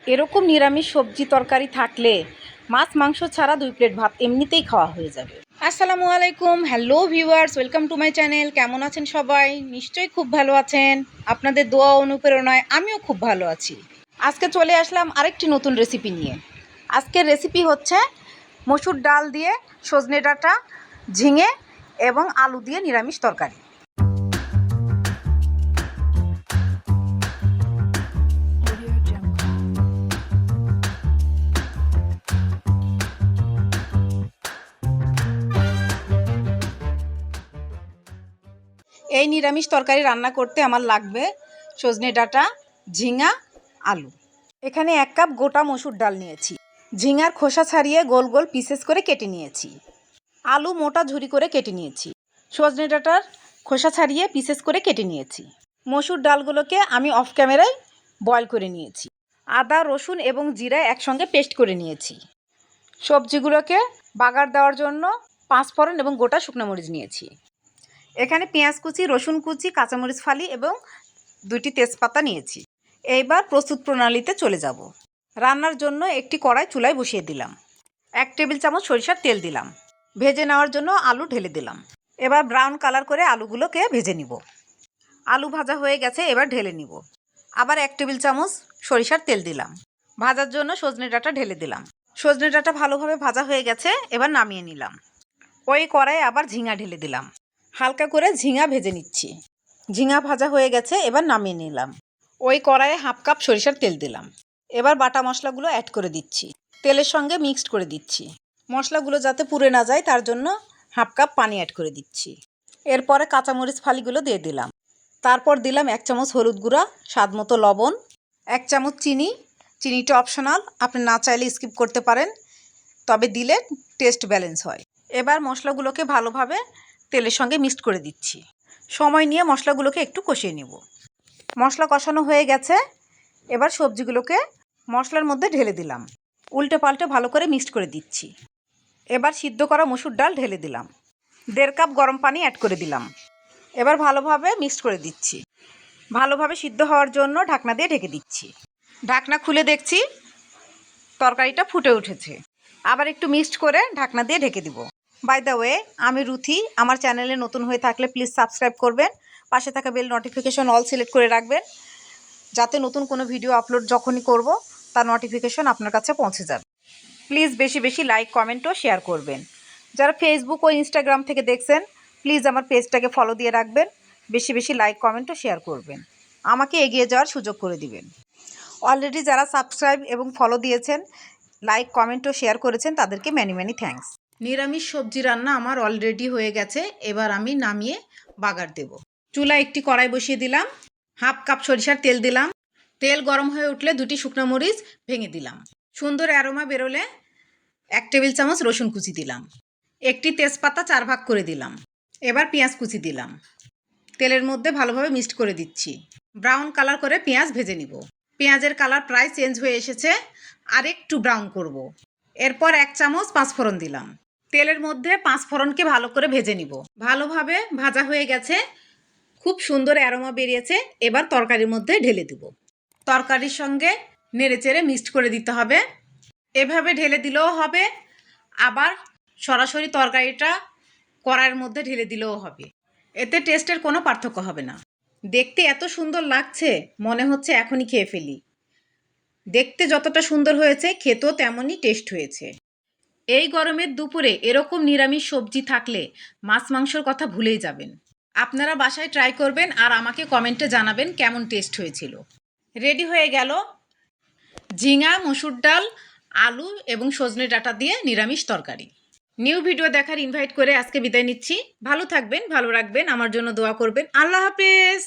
এরকম নিরামিষ সবজি তরকারি থাকলে মাছ মাংস ছাড়া 2 প্লেট ভাত এমনিতেই খাওয়া হয়ে যাবে। আসসালামু আলাইকুম, hello viewers, welcome to my channel. কেমন আছেন সবাই? নিশ্চয়ই খুব ভালো আছেন। আপনাদের দোয়া অনুপ্রেরণায় আমিও খুব ভালো আছি। আজকে চলে আসলাম আরেকটি নতুন রেসিপি নিয়ে। আজকের রেসিপি হচ্ছে মসুর ডাল দিয়ে সজনে ডাঁটা, ঝিঙে এবং আলু দিয়ে নিরামিষ তরকারি। এই নিরামিষ তরকারি রান্না করতে আমার লাগবে সজনে ডাঁটা, ঝিঙা, আলু। এখানে 1 কাপ গোটা মসুর ডাল নিয়েছি। ঝিঙার খোসা ছাড়িয়ে গোল গোল পিসেস করে কেটে নিয়েছি। আলু মোটা ঝুরি করে কেটে নিয়েছি। সজনে ডাঁটার খোসা ছাড়িয়ে পিসেস করে কেটে নিয়েছি। মসুর ডালগুলোকে আমি অফ ক্যামেরায় বয়েল করে নিয়েছি। আদা, রসুন এবং জিরা একসঙ্গে পেস্ট করে নিয়েছি। সবজিগুলোকে বাগার দেওয়ার জন্য 5 ফোড়ন এবং গোটা শুকনো মরিচ নিয়েছি। এখানে পেঁয়াজ কুচি, রসুন কুচি, কাঁচামরিচ ফালি এবং 2টি তেজপাতা নিয়েছি। এইবার প্রস্তুত প্রণালীতে চলে যাব। রান্নার জন্য একটি কড়াই চুলায় বসিয়ে দিলাম। 1 টেবিল চামচ সরিষার তেল দিলাম। ভেজে নেওয়ার জন্য আলু ঢেলে দিলাম। এবার ব্রাউন কালার করে আলুগুলোকে ভেজে নিব। আলু ভাজা হয়ে গেছে, এবার ঢেলে নিব। আবার 1 টেবিল চামচ সরিষার তেল দিলাম। ভাজার জন্য সজনে ডাঁটা ঢেলে দিলাম। সজনে ডাঁটা ভালোভাবে ভাজা হয়ে গেছে, এবার নামিয়ে নিলাম। ওই কড়াইয়ে আবার ঝিঙা ঢেলে দিলাম। হালকা করে ঝিঙা ভেজে নিচ্ছি। ঝিঙা ভাজা হয়ে গেছে, এবার নামিয়ে নিলাম। ওই কড়াইয়ে 1/2 কাপ সরিষার তেল দিলাম। এবার বাটা মশলাগুলো অ্যাড করে দিচ্ছি। তেলের সঙ্গে মিক্সড করে দিচ্ছি। মশলাগুলো যাতে পুড়ে না যায় তার জন্য 1/2 কাপ পানি অ্যাড করে দিচ্ছি। এরপরে কাঁচামরিচ ফালিগুলো দিয়ে দিলাম। তারপর দিলাম 1 চামচ হলুদ গুঁড়া, স্বাদ মতো লবণ, 1 চামচ চিনি। চিনিটা অপশনাল, আপনি না চাইলে স্কিপ করতে পারেন, তবে দিলে টেস্ট ব্যালেন্স হয়। এবার মশলাগুলোকে ভালোভাবে তেলের সঙ্গে মিক্সড করে দিচ্ছি। সময় নিয়ে মশলাগুলোকে একটু কষিয়ে নিব। মশলা কষানো হয়ে গেছে, এবার সবজিগুলোকে মশলার মধ্যে ঢেলে দিলাম। উল্টে পাল্টে ভালো করে মিক্সড করে দিচ্ছি। এবার সিদ্ধ করা মসুর ডাল ঢেলে দিলাম। 1.5 কাপ গরম পানি অ্যাড করে দিলাম। এবার ভালোভাবে মিক্সড করে দিচ্ছি। ভালোভাবে সিদ্ধ হওয়ার জন্য ঢাকনা দিয়ে ঢেকে দিচ্ছি। ঢাকনা খুলে দেখছি তরকারিটা ফুটে উঠেছে। আবার একটু মিক্সড করে ঢাকনা দিয়ে ঢেকে দিব। বাই দ্য ওয়ে, আমি রুথি। আমার চ্যানেলে নতুন হয়ে থাকলে প্লিজ সাবস্ক্রাইব করবেন। পাশে থাকা বেল নোটিফিকেশন অল সিলেক্ট করে রাখবেন, যাতে নতুন কোনো ভিডিও আপলোড যখনই করব তার নোটিফিকেশন আপনার কাছে পৌঁছে যাবে। প্লিজ বেশি বেশি লাইক, কমেন্ট ও শেয়ার করবেন। যারা ফেসবুক ও ইনস্টাগ্রাম থেকে দেখছেন, প্লিজ আমার পেজটাকে ফলো দিয়ে রাখবেন। বেশি বেশি লাইক, কমেন্ট ও শেয়ার করবেন। আমাকে এগিয়ে যাওয়ার সুযোগ করে দিবেন। অলরেডি যারা সাবস্ক্রাইব এবং ফলো দিয়েছেন, লাইক, কমেন্ট ও শেয়ার করেছেন, তাদেরকে ম্যানি ম্যানি থ্যাঙ্কস। নিরামিষ সবজি রান্না আমার অলরেডি হয়ে গেছে। এবার আমি নামিয়ে বাগার দেব। চুলায় একটি কড়াই বসিয়ে দিলাম। 1/2 কাপ সরিষার তেল দিলাম। তেল গরম হয়ে উঠলে 2টি শুকনো মরিচ ভেঙে দিলাম। সুন্দর অ্যারোমা বেরোলে 1 টেবিল চামচ রসুন কুচি দিলাম। একটি তেজপাতা 4 ভাগ করে দিলাম। এবার পেঁয়াজ কুচি দিলাম। তেলের মধ্যে ভালোভাবে মিক্সড করে দিচ্ছি। ব্রাউন কালার করে পেঁয়াজ ভেজে নিব। পেঁয়াজের কালার প্রায় চেঞ্জ হয়ে এসেছে, আর একটু ব্রাউন করব। এরপর 1 চামচ 5 ফোড়ন দিলাম। তেলের মধ্যে 5 ফোড়নকে ভালো করে ভেজে নিব। ভালোভাবে ভাজা হয়ে গেছে, খুব সুন্দর অ্যারোমা বেরিয়েছে। এবার তরকারির মধ্যে ঢেলে দিব। তরকারির সঙ্গে নেড়েচেড়ে মিক্সড করে দিতে হবে। এভাবে ঢেলে দিলেও হবে, আবার সরাসরি তরকারিটা কড়াইয়ের মধ্যে ঢেলে দিলেও হবে। এতে টেস্টের কোনো পার্থক্য হবে না। দেখতে এত সুন্দর লাগছে, মনে হচ্ছে এখনই খেয়ে ফেলি। দেখতে যতটা সুন্দর হয়েছে, খেতেও তেমনই টেস্ট হয়েছে। এই গরমের দুপুরে এরকম নিরামিষ সবজি থাকলে মাছ মাংসর কথা ভুলেই যাবেন। আপনারা বাসায় ট্রাই করবেন আর আমাকে কমেন্টে জানাবেন কেমন টেস্ট হয়েছিল। রেডি হয়ে গেল ঝিঙা, মসুর ডাল, আলু এবং সজনে ডাঁটা দিয়ে নিরামিষ তরকারি। নিউ ভিডিও দেখার ইনভাইট করে আজকে বিদায় নিচ্ছি। ভালো থাকবেন, ভালো রাখবেন, আমার জন্য দোয়া করবেন। আল্লাহ হাফেজ।